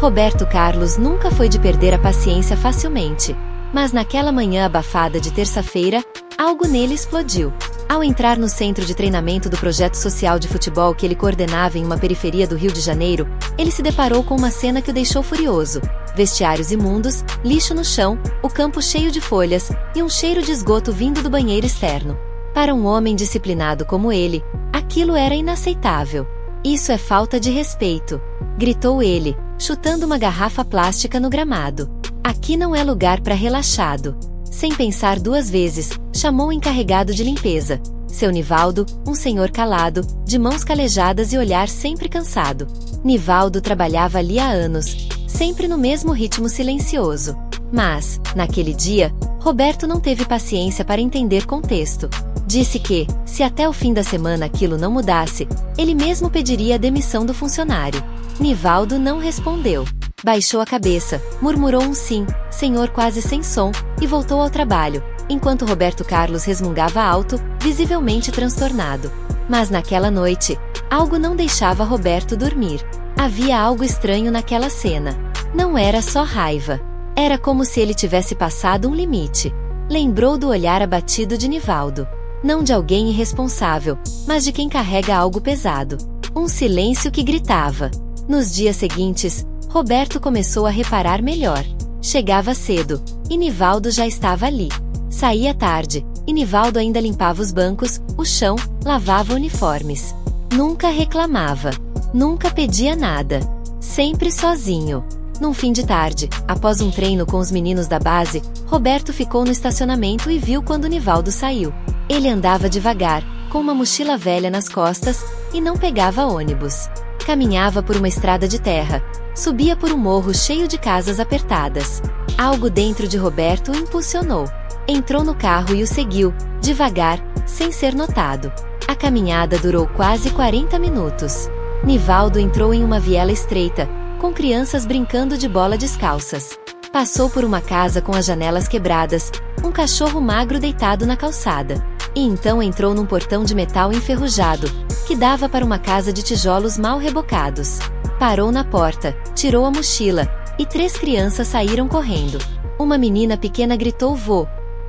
Roberto Carlos nunca foi de perder a paciência facilmente. Mas naquela manhã abafada de terça-feira, algo nele explodiu. Ao entrar no centro de treinamento do projeto social de futebol que ele coordenava em uma periferia do Rio de Janeiro, ele se deparou com uma cena que o deixou furioso. Vestiários imundos, lixo no chão, o campo cheio de folhas e um cheiro de esgoto vindo do banheiro externo. Para um homem disciplinado como ele, aquilo era inaceitável. Isso é falta de respeito, gritou ele, chutando uma garrafa plástica no gramado. Aqui não é lugar para relaxado. Sem pensar duas vezes, chamou o encarregado de limpeza, seu Nivaldo, um senhor calado, de mãos calejadas e olhar sempre cansado. Nivaldo trabalhava ali há anos, sempre no mesmo ritmo silencioso. Mas, naquele dia, Roberto não teve paciência para entender contexto. Disse que, se até o fim da semana aquilo não mudasse, ele mesmo pediria a demissão do funcionário. Nivaldo não respondeu. Baixou a cabeça, murmurou um sim, senhor quase sem som, e voltou ao trabalho, enquanto Roberto Carlos resmungava alto, visivelmente transtornado. Mas naquela noite, algo não deixava Roberto dormir. Havia algo estranho naquela cena. Não era só raiva. Era como se ele tivesse passado um limite. Lembrou do olhar abatido de Nivaldo. Não de alguém irresponsável, mas de quem carrega algo pesado. Um silêncio que gritava. Nos dias seguintes, Roberto começou a reparar melhor. Chegava cedo, e Nivaldo já estava ali. Saía tarde, e Nivaldo ainda limpava os bancos, o chão, lavava uniformes. Nunca reclamava. Nunca pedia nada. Sempre sozinho. Num fim de tarde, após um treino com os meninos da base, Roberto ficou no estacionamento e viu quando Nivaldo saiu. Ele andava devagar, com uma mochila velha nas costas, e não pegava ônibus. Caminhava por uma estrada de terra. Subia por um morro cheio de casas apertadas. Algo dentro de Roberto o impulsionou. Entrou no carro e o seguiu, devagar, sem ser notado. A caminhada durou quase 40 minutos. Nivaldo entrou em uma viela estreita, com crianças brincando de bola descalças. Passou por uma casa com as janelas quebradas, um cachorro magro deitado na calçada. E então entrou num portão de metal enferrujado, que dava para uma casa de tijolos mal rebocados. Parou na porta, tirou a mochila, e 3 crianças saíram correndo. Uma menina pequena gritou vô,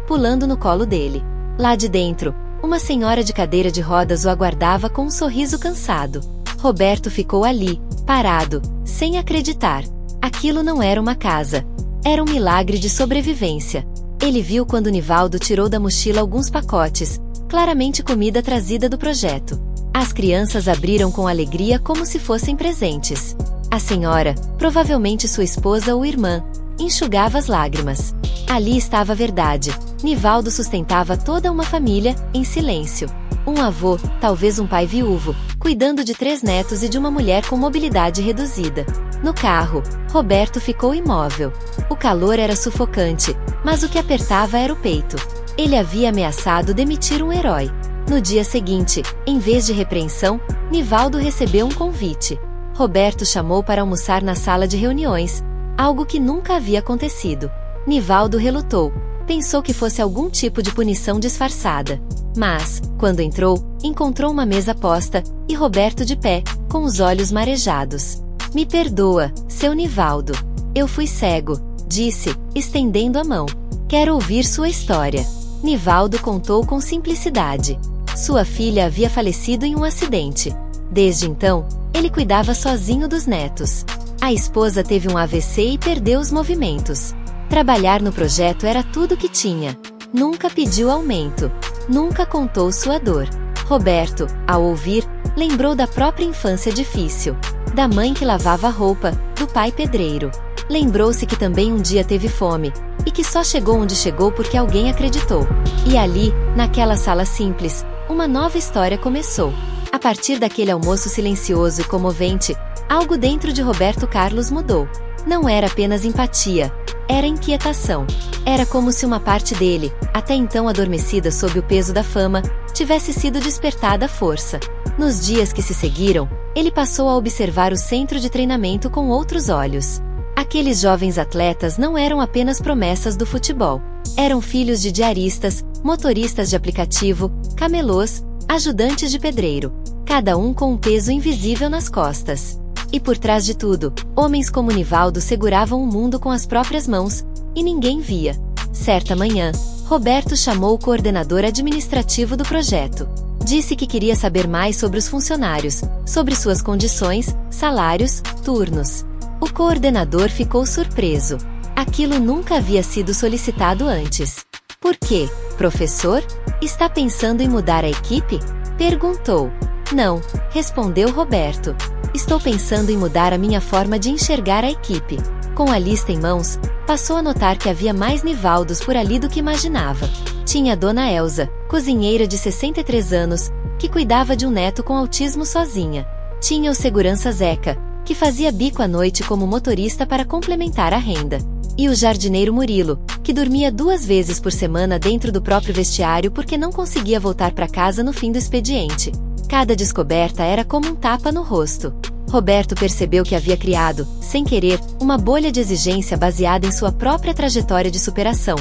pulando no colo dele. Lá de dentro, uma senhora de cadeira de rodas o aguardava com um sorriso cansado. Roberto ficou ali, parado, sem acreditar. Aquilo não era uma casa. Era um milagre de sobrevivência. Ele viu quando Nivaldo tirou da mochila alguns pacotes, claramente comida trazida do projeto. As crianças abriram com alegria como se fossem presentes. A senhora, provavelmente sua esposa ou irmã, enxugava as lágrimas. Ali estava a verdade. Nivaldo sustentava toda uma família, em silêncio. Um avô, talvez um pai viúvo, cuidando de 3 netos e de uma mulher com mobilidade reduzida. No carro, Roberto ficou imóvel. O calor era sufocante, mas o que apertava era o peito. Ele havia ameaçado demitir um herói. No dia seguinte, em vez de repreensão, Nivaldo recebeu um convite. Roberto chamou para almoçar na sala de reuniões, algo que nunca havia acontecido. Nivaldo relutou, pensou que fosse algum tipo de punição disfarçada. Mas, quando entrou, encontrou uma mesa posta, e Roberto de pé, com os olhos marejados. Me perdoa, seu Nivaldo. Eu fui cego, disse, estendendo a mão. Quero ouvir sua história. Nivaldo contou com simplicidade. Sua filha havia falecido em um acidente. Desde então, ele cuidava sozinho dos netos. A esposa teve um AVC e perdeu os movimentos. Trabalhar no projeto era tudo que tinha. Nunca pediu aumento. Nunca contou sua dor. Roberto, ao ouvir, lembrou da própria infância difícil. Da mãe que lavava roupa, do pai pedreiro. Lembrou-se que também um dia teve fome, e que só chegou onde chegou porque alguém acreditou. E ali, naquela sala simples, uma nova história começou. A partir daquele almoço silencioso e comovente, algo dentro de Roberto Carlos mudou. Não era apenas empatia, era inquietação. Era como se uma parte dele, até então adormecida sob o peso da fama, tivesse sido despertada à força. Nos dias que se seguiram, ele passou a observar o centro de treinamento com outros olhos. Aqueles jovens atletas não eram apenas promessas do futebol. Eram filhos de diaristas, motoristas de aplicativo, camelôs, ajudantes de pedreiro. Cada um com um peso invisível nas costas. E por trás de tudo, homens como Nivaldo seguravam o mundo com as próprias mãos, e ninguém via. Certa manhã, Roberto chamou o coordenador administrativo do projeto. Disse que queria saber mais sobre os funcionários, sobre suas condições, salários, turnos. O coordenador ficou surpreso. Aquilo nunca havia sido solicitado antes. Por quê, professor? Está pensando em mudar a equipe? Perguntou. Não, respondeu Roberto. Estou pensando em mudar a minha forma de enxergar a equipe. Com a lista em mãos, passou a notar que havia mais Nivaldos por ali do que imaginava. Tinha a dona Elza, cozinheira de 63 anos, que cuidava de um neto com autismo sozinha. Tinha o segurança Zeca, que fazia bico à noite como motorista para complementar a renda. E o jardineiro Murilo, que dormia 2 vezes por semana dentro do próprio vestiário porque não conseguia voltar para casa no fim do expediente. Cada descoberta era como um tapa no rosto. Roberto percebeu que havia criado, sem querer, uma bolha de exigência baseada em sua própria trajetória de superação,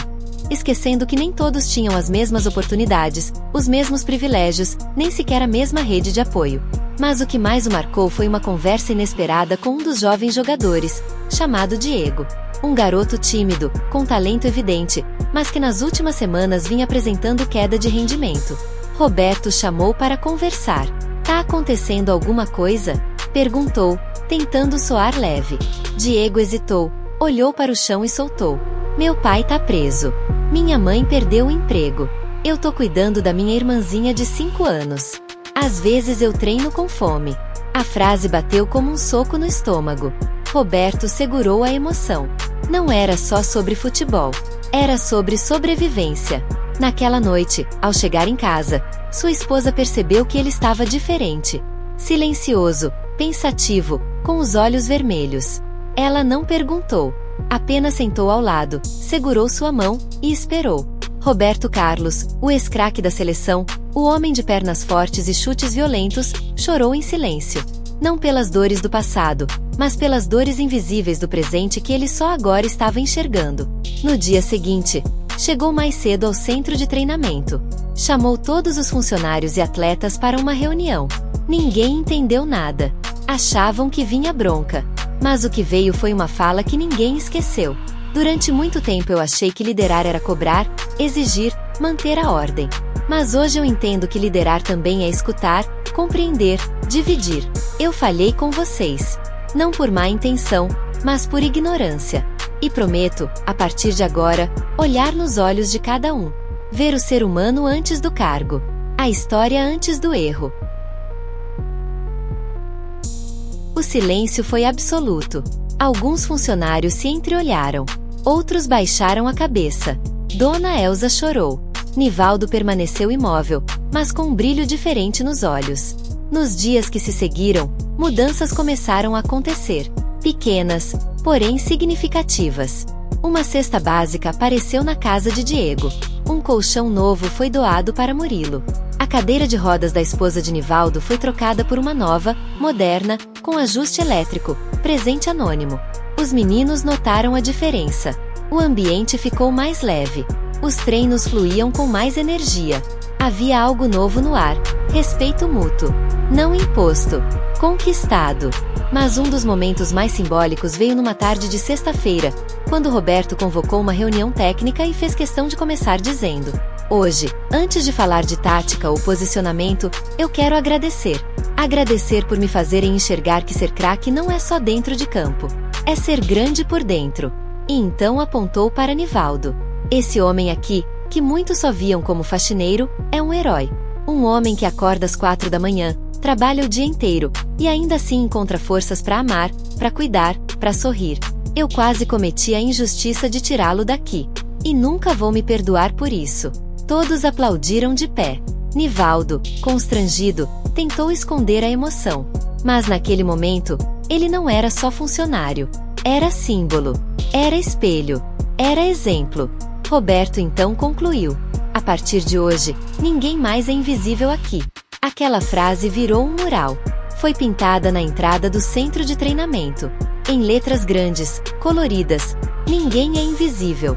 esquecendo que nem todos tinham as mesmas oportunidades, os mesmos privilégios, nem sequer a mesma rede de apoio. Mas o que mais o marcou foi uma conversa inesperada com um dos jovens jogadores, chamado Diego. Um garoto tímido, com talento evidente, mas que nas últimas semanas vinha apresentando queda de rendimento. Roberto chamou para conversar. "Tá acontecendo alguma coisa?" perguntou, tentando soar leve. Diego hesitou, olhou para o chão e soltou. "Meu pai tá preso. Minha mãe perdeu o emprego. Eu tô cuidando da minha irmãzinha de 5 anos. Às vezes eu treino com fome." A frase bateu como um soco no estômago. Roberto segurou a emoção. Não era só sobre futebol. Era sobre sobrevivência. Naquela noite, ao chegar em casa, sua esposa percebeu que ele estava diferente. Silencioso, pensativo, com os olhos vermelhos. Ela não perguntou. Apenas sentou ao lado, segurou sua mão e esperou. Roberto Carlos, o ex-craque da seleção, o homem de pernas fortes e chutes violentos, chorou em silêncio. Não pelas dores do passado, mas pelas dores invisíveis do presente que ele só agora estava enxergando. No dia seguinte, chegou mais cedo ao centro de treinamento. Chamou todos os funcionários e atletas para uma reunião. Ninguém entendeu nada. Achavam que vinha bronca. Mas o que veio foi uma fala que ninguém esqueceu. "Durante muito tempo eu achei que liderar era cobrar, exigir, manter a ordem. Mas hoje eu entendo que liderar também é escutar, compreender, dividir. Eu falhei com vocês. Não por má intenção, mas por ignorância. E prometo, a partir de agora, olhar nos olhos de cada um. Ver o ser humano antes do cargo. A história antes do erro." O silêncio foi absoluto. Alguns funcionários se entreolharam. Outros baixaram a cabeça. Dona Elza chorou. Nivaldo permaneceu imóvel, mas com um brilho diferente nos olhos. Nos dias que se seguiram, mudanças começaram a acontecer. Pequenas, porém significativas. Uma cesta básica apareceu na casa de Diego. Um colchão novo foi doado para Murilo. A cadeira de rodas da esposa de Nivaldo foi trocada por uma nova, moderna, com ajuste elétrico, presente anônimo. Os meninos notaram a diferença. O ambiente ficou mais leve. Os treinos fluíam com mais energia. Havia algo novo no ar. Respeito mútuo. Não imposto. Conquistado. Mas um dos momentos mais simbólicos veio numa tarde de sexta-feira, quando Roberto convocou uma reunião técnica e fez questão de começar dizendo: "Hoje, antes de falar de tática ou posicionamento, eu quero agradecer. Agradecer por me fazerem enxergar que ser craque não é só dentro de campo. É ser grande por dentro." E então apontou para Nivaldo. "Esse homem aqui, que muitos só viam como faxineiro, é um herói. Um homem que acorda às 4 da manhã, trabalha o dia inteiro, e ainda assim encontra forças para amar, para cuidar, para sorrir. Eu quase cometi a injustiça de tirá-lo daqui. E nunca vou me perdoar por isso." Todos aplaudiram de pé. Nivaldo, constrangido, tentou esconder a emoção. Mas naquele momento, ele não era só funcionário. Era símbolo. Era espelho. Era exemplo. Roberto então concluiu: "A partir de hoje, ninguém mais é invisível aqui." Aquela frase virou um mural. Foi pintada na entrada do centro de treinamento. Em letras grandes, coloridas: "Ninguém é invisível."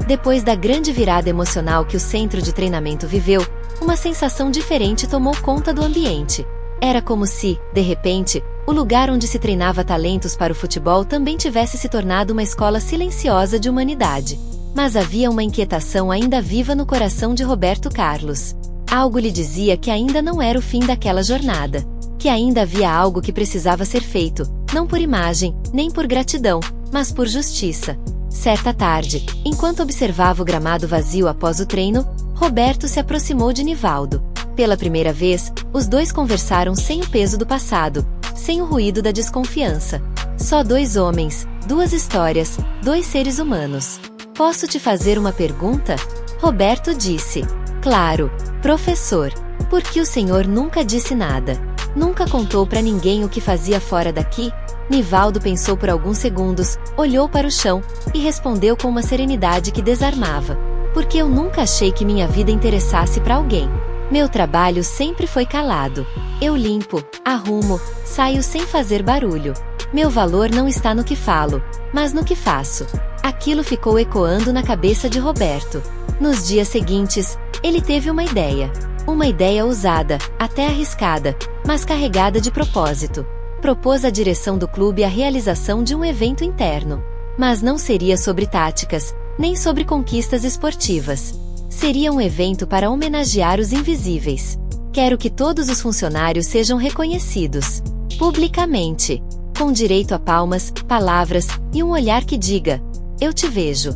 Depois da grande virada emocional que o centro de treinamento viveu, uma sensação diferente tomou conta do ambiente. Era como se, de repente, o lugar onde se treinava talentos para o futebol também tivesse se tornado uma escola silenciosa de humanidade. Mas havia uma inquietação ainda viva no coração de Roberto Carlos. Algo lhe dizia que ainda não era o fim daquela jornada. Que ainda havia algo que precisava ser feito, não por imagem, nem por gratidão, mas por justiça. Certa tarde, enquanto observava o gramado vazio após o treino, Roberto se aproximou de Nivaldo. Pela primeira vez, os dois conversaram sem o peso do passado, sem o ruído da desconfiança. Só dois homens, duas histórias, dois seres humanos. Posso te fazer uma pergunta? Roberto disse. Claro, professor. Por que o senhor nunca disse nada? Nunca contou para ninguém o que fazia fora daqui? Nivaldo pensou por alguns segundos, olhou para o chão e respondeu com uma serenidade que desarmava. Porque eu nunca achei que minha vida interessasse para alguém. Meu trabalho sempre foi calado. Eu limpo, arrumo, saio sem fazer barulho. Meu valor não está no que falo, mas no que faço. Aquilo ficou ecoando na cabeça de Roberto. Nos dias seguintes, ele teve uma ideia. Uma ideia ousada, até arriscada, mas carregada de propósito. Propôs à direção do clube a realização de um evento interno. Mas não seria sobre táticas, nem sobre conquistas esportivas. Seria um evento para homenagear os invisíveis. Quero que todos os funcionários sejam reconhecidos, publicamente, com direito a palmas, palavras e um olhar que diga: eu te vejo.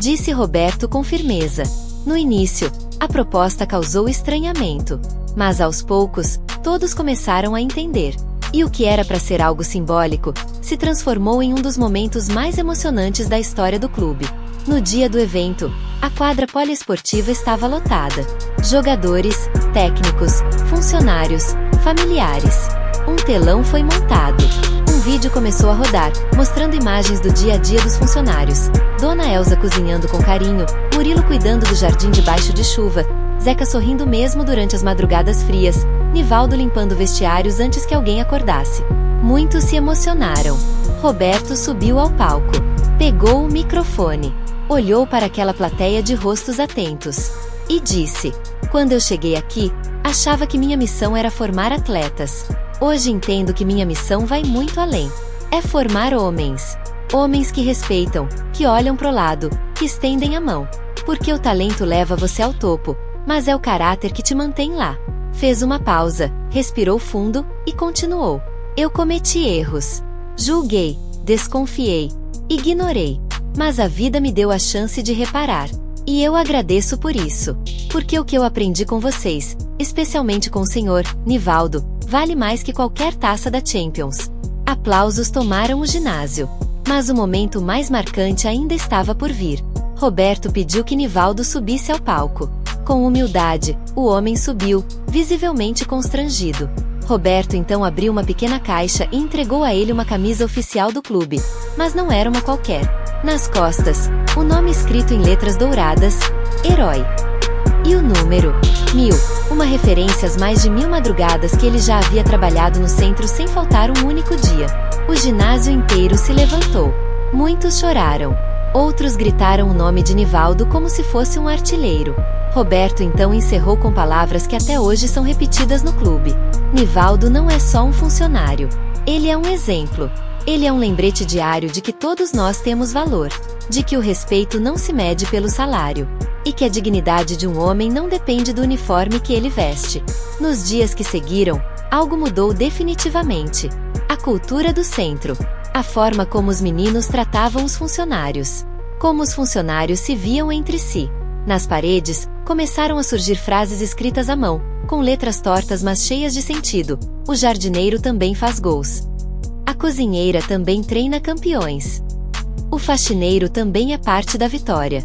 Disse Roberto com firmeza. No início, a proposta causou estranhamento, mas aos poucos, todos começaram a entender. E o que era para ser algo simbólico, se transformou em um dos momentos mais emocionantes da história do clube. No dia do evento, a quadra poliesportiva estava lotada. Jogadores, técnicos, funcionários, familiares. Um telão foi montado. Um vídeo começou a rodar, mostrando imagens do dia a dia dos funcionários. Dona Elza cozinhando com carinho, Murilo cuidando do jardim debaixo de chuva, Zeca sorrindo mesmo durante as madrugadas frias, Nivaldo limpando vestiários antes que alguém acordasse. Muitos se emocionaram. Roberto subiu ao palco. Pegou o microfone. Olhou para aquela plateia de rostos atentos. E disse: quando eu cheguei aqui, achava que minha missão era formar atletas. Hoje entendo que minha missão vai muito além. É formar homens. Homens que respeitam, que olham pro lado, que estendem a mão. Porque o talento leva você ao topo, mas é o caráter que te mantém lá. Fez uma pausa, respirou fundo e continuou. Eu cometi erros. Julguei, desconfiei, ignorei. Mas a vida me deu a chance de reparar. E eu agradeço por isso. Porque o que eu aprendi com vocês, especialmente com o senhor, Nivaldo, vale mais que qualquer taça da Champions. Aplausos tomaram o ginásio. Mas o momento mais marcante ainda estava por vir. Roberto pediu que Nivaldo subisse ao palco. Com humildade, o homem subiu, visivelmente constrangido. Roberto então abriu uma pequena caixa e entregou a ele uma camisa oficial do clube. Mas não era uma qualquer. Nas costas, o nome escrito em letras douradas: Herói. E o número 1000, uma referência às mais de 1000 madrugadas que ele já havia trabalhado no centro sem faltar um único dia. O ginásio inteiro se levantou. Muitos choraram. Outros gritaram o nome de Nivaldo como se fosse um artilheiro. Roberto então encerrou com palavras que até hoje são repetidas no clube. Nivaldo não é só um funcionário. Ele é um exemplo. Ele é um lembrete diário de que todos nós temos valor. De que o respeito não se mede pelo salário. E que a dignidade de um homem não depende do uniforme que ele veste. Nos dias que seguiram, algo mudou definitivamente. A cultura do centro. A forma como os meninos tratavam os funcionários. Como os funcionários se viam entre si. Nas paredes, começaram a surgir frases escritas à mão, com letras tortas mas cheias de sentido. O jardineiro também faz gols. A cozinheira também treina campeões. O faxineiro também é parte da vitória.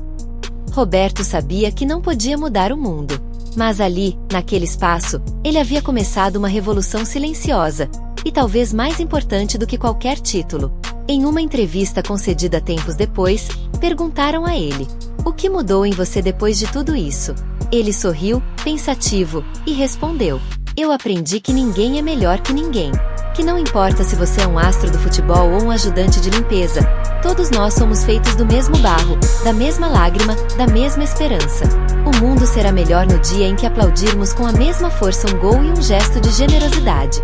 Roberto sabia que não podia mudar o mundo. Mas ali, naquele espaço, ele havia começado uma revolução silenciosa, e talvez mais importante do que qualquer título. Em uma entrevista concedida tempos depois, perguntaram a ele: o que mudou em você depois de tudo isso? Ele sorriu, pensativo, e respondeu: eu aprendi que ninguém é melhor que ninguém. Que não importa se você é um astro do futebol ou um ajudante de limpeza, todos nós somos feitos do mesmo barro, da mesma lágrima, da mesma esperança. O mundo será melhor no dia em que aplaudirmos com a mesma força um gol e um gesto de generosidade.